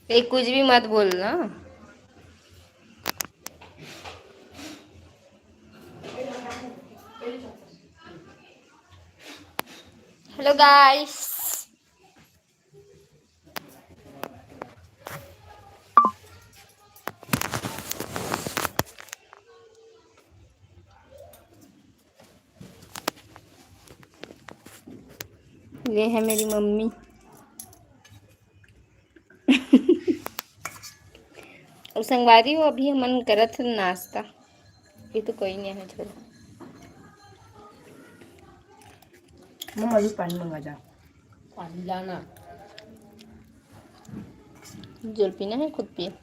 एक कुछ भी मत बोलना। Hello guys. ये है मेरी मम्मी। और संगवारी हो अभी हमन करत हन नाश्ता। ये तो कोई नहीं है, छोड़ो। मम्मा भी पानी मंगा जा। पानी लाना। जल पीना है खुद पिए।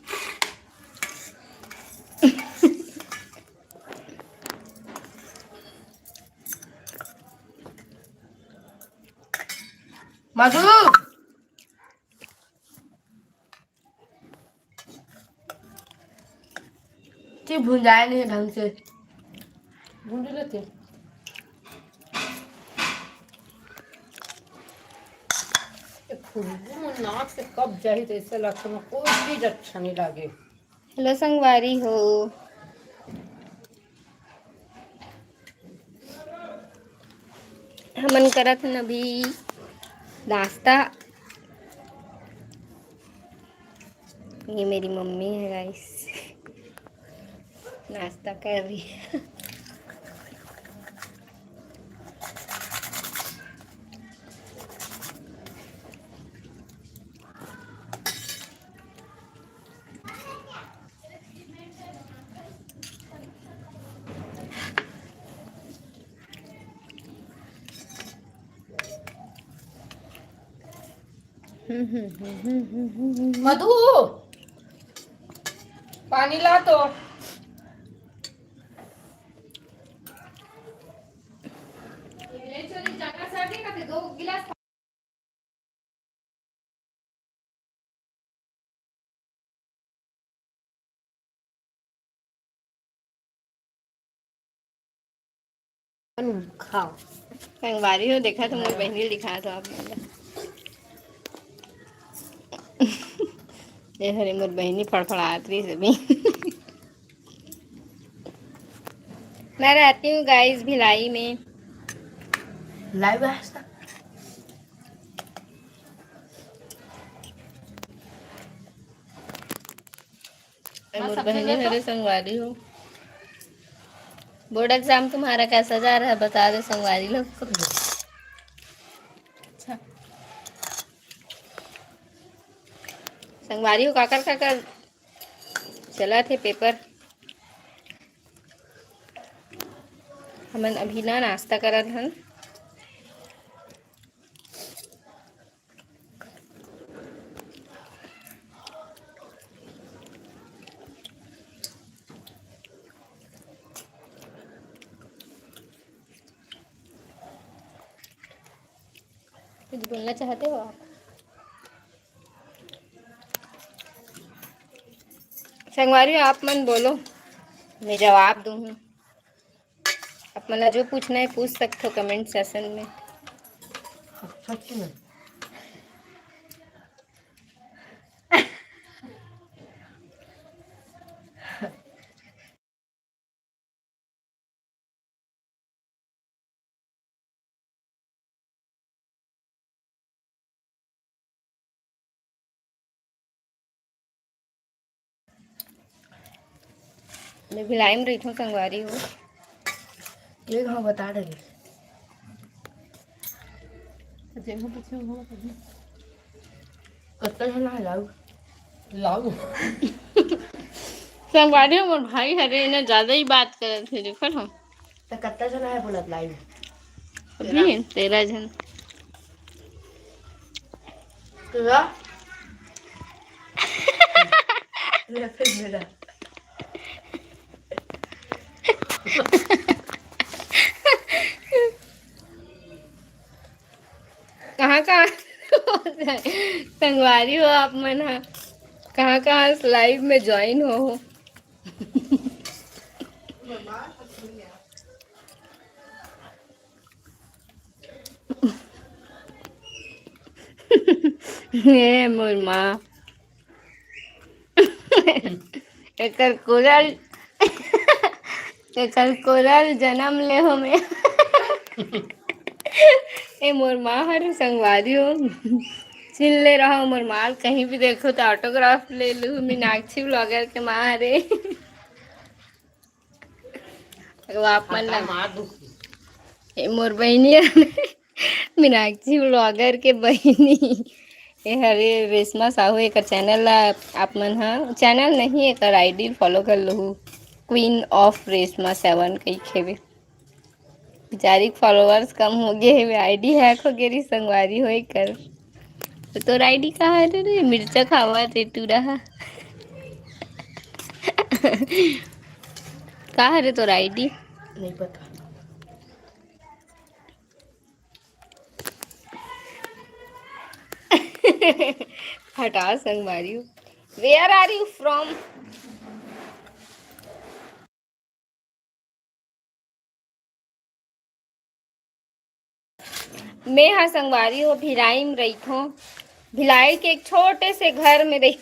मधु ची भुंजाए नहीं ढंग से। ढूंढ लेते। खुशबू नाक से कब जाही तो ऐसा लगता है कोई चीज अच्छा नहीं लगे। हेलो संगवारी हो। हमन करत हन अभी नाश्ता। ये मेरी मम्मी है गाइस, नाश्ता कर रही है। मधु पानी ला तो। खाओ। संगवारी हो देखा तो मोर बहनी दिखा तो आप मतलब। ये हरे मोर बहनी फड़फड़ात रही सभी। मैं रहती हूँ गाइस भिलाई में। लाइव है ऐसा। मोर बहनी हरे संगवारी हो। बोर्ड एग्जाम तुम्हारा कैसा जा रहा है बता दो संगवारी लोग को। अच्छा संगवारी हो काकर काकर चला थे पेपर। हमन अभी ना नाश्ता करत हन। कुछ बोलना चाहते हो आप? संगवारी आप मन बोलो, मैं जवाब दूँ। आप मतलब जो पूछना है पूछ सकते हो कमेंट सेशन में। सच में मैं भिलाई में रही हूँ संगवारी हूँ। ये हाँ बता रही। कत्ता ना लाऊ लाओ। संगवारी हो मोर भाई हरे ने ज्यादा ही बात करत थे देखो हम। तो कत्ता जना है बोलत लाइव। अभी 13 जन। तेरा तेरा फिर मेरा कहाँ कहाँ संगवारी हो आप मन हा कहाँ कहाँ लाइव में ज्वाइन हो। ये मोर माँ एकर कोरल जन्म ले हो में ए मोर माँ हर संगवारी हो चिन ले रहा हूँ मोर माल कहीं भी देखो तो ऑटोग्राफ ले लूँ मीनाक्षी ब्लॉगर के माँ हरे वो आप मन ला मार दुखी ए मोर बहनी मीनाक्षी ब्लॉगर के बहनी ए हरे रेशमा साहू एक चैनल ला आप मन हा चैनल नहीं एक आईडी फॉलो कर लहू क्वीन ऑफ रेशमा 7 कई खेवे बेचारी फॉलोअर्स कम हो गए है आईडी हैक हो गई संगवारी हो कर तो आईडी कहाँ है रे मिर्चा खावा रे तू रहा कहाँ है रे तो आईडी नहीं पता। हटा संगवारी वेयर आर यू फ्रॉम मैं हाँ संगवारी हो भिलाई में रही हूँ भिलाई के एक छोटे से घर में रही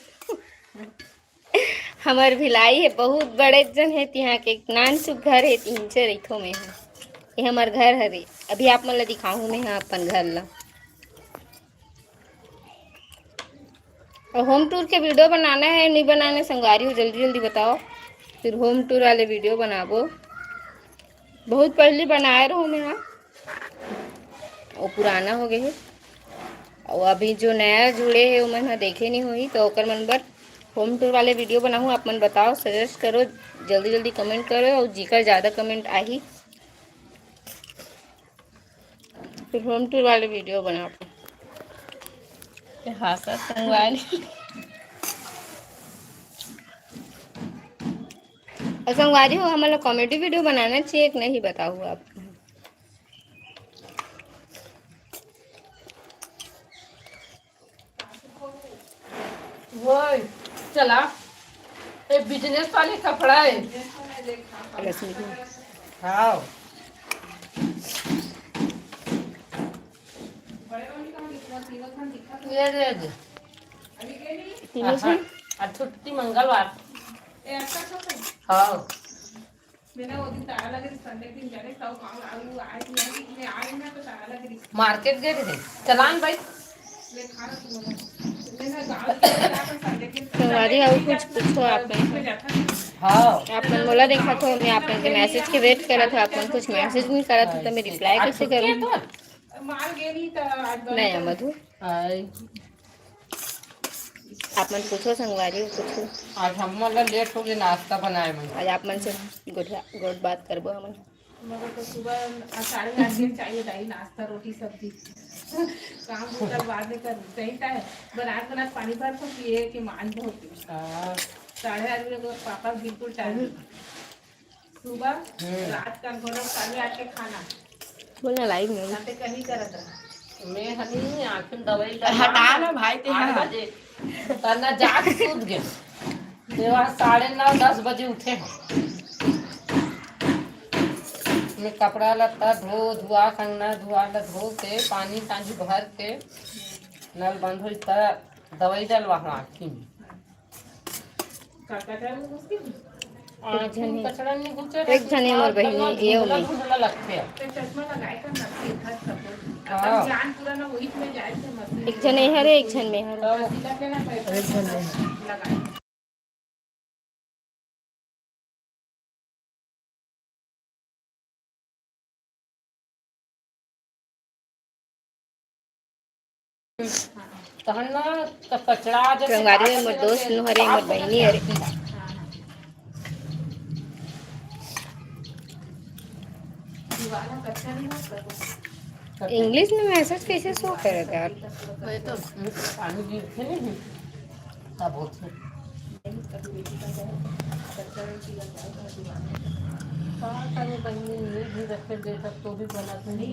हमार भिलाई है बहुत बड़े जन है यहाँ के एक नान सुख घर है तीन से रही हूँ मैं हाँ ये हमार घर हरे अभी आप मन ला दिखाऊँ मैं हाँ अपन घर ला और होम टूर के वीडियो बनाना है नहीं बनाना संगवारी हो जल्दी जल्दी बताओ फिर होम टूर वाले वीडियो बनाबो बहुत पहले बनाए रहो मैं हाँ वो पुराना हो गए है और अभी जो नया जुड़े है वो मन देखे नहीं हुई तो ओकर मन बर होम टूर वाले वीडियो बनाऊँ आप मन बताओ सजेस्ट करो जल्दी जल्दी कमेंट करो और जीकर ज़्यादा कमेंट आई फिर होम टूर वाले वीडियो बनाओ हाँ सर संगवारी और संगवारी हो हमारा कॉमेडी वीडियो बनाना चाहिए एक नहीं बताओ आप वो चला ये बिजनेस वाले कपड़ा है रश्मि की हाँ ये दे दे तीनों से आज छुट्टी मंगलवार हाँ मार्केट गए थे चलान भाई संगवारी और कुछ पूछो आप हाँ आप मन मोला देखा तो मैं आप के मैसेज के वेट करा था आप मन कुछ मैसेज नहीं करा था तो मैं रिप्लाई कैसे करूँ नहीं मधु आप मन पूछो संगवारी हो पूछो आज हम मतलब लेट हो गए नाश्ता बनाए मैं आज आप मन से गुड बात करबो हम मगर तो सुबह 8:30 चाहिए दाई नाश्ता रोटी सब्जी काम होकर बाद में कर सही टाइम बनात बनात पानी भर को पिए के मान बहुत 8:30 बजे पापा बिल्कुल टाइम सुबह रात का घोड़ा 8:30 के खाना बोलना लाइव में नाते कहीं करत रहा मैं हनी आखिर दवाई हटा ना भाई ते 8 बजे करना जाग सूत गए देवा 9:30-10 बजे उठे हैं मैं कपड़ा लत्ता धुआ कंगना धो के पानी तांजी भर के नल बंद हो दवाई डलवा आँखी में काका टाइम उसकी कचरा नहीं घुसे एक जने मोर बहिनी ये में धुंधला लगते हैं तो चश्मा लगाए कर ना घर सब हाँ। अब जान पूरा ना वही में जाए थे मत एक जने हरे एक जन में हरे जिला के ना पैसा लगाए तहन ना तो कचरा जैसे संगवारी में मोर दोस्त नु हरे मोर बहिनी हरे दीवाना कच्चा नहीं होता इंग्लिश में मैसेज कैसे शो करेगा यार वही तो पानी गिरते नहीं तब होते हाँ कभी बहनी ये भी रखे दे तब तो भी बना तो नहीं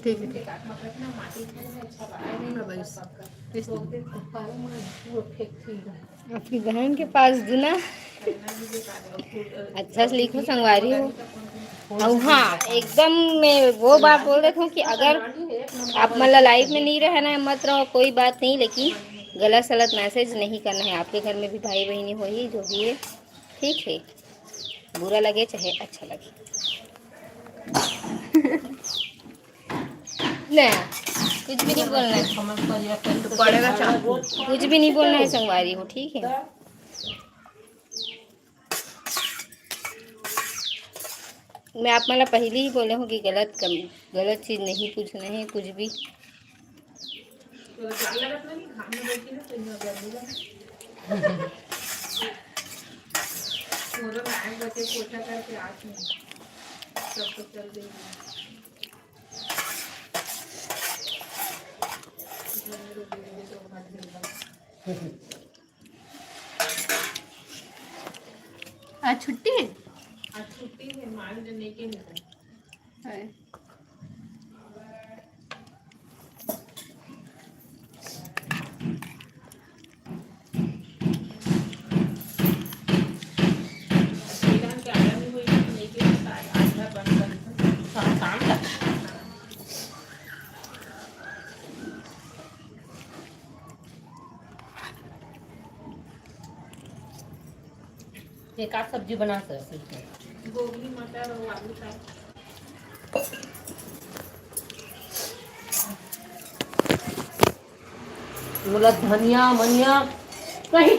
ठीक है आपकी बहन के पास दुना अच्छा से लिखो संगवारी हो और हाँ एकदम मैं वो बात बोल रही हूँ कि अगर आप मतलब लाइफ में नहीं रहना है मत रहो कोई बात नहीं लेकिन गलत सलत मैसेज नहीं करना है। आपके घर में भी भाई बहनी हो ही जो भी है, ठीक है, बुरा लगे चाहे अच्छा लगे। नहीं, कुछ भी नहीं बोलना है, समझ कर तो पड़ेगा कुछ भी नहीं बोलना है संगवारी हो, ठीक है। मैं आप मला पहले ही बोले हूँ कि गलत चीज़ नहीं पूछना है कुछ भी। तो जाल लगत नहीं, घाम में बैठी ना तो इन गर्मी लगे। पूरा नाक बचे पोछा करके आँख में सब कुछ चल देगी। आज छुट्टी है? आज छुट्टी है, मान लेने के लिए है। के आया भी हुई नहीं के आधा बंद कर काम कर एक आध सब्जी बना सकते हैं। गोभी मटर और आलू का बोला धनिया मनिया कहीं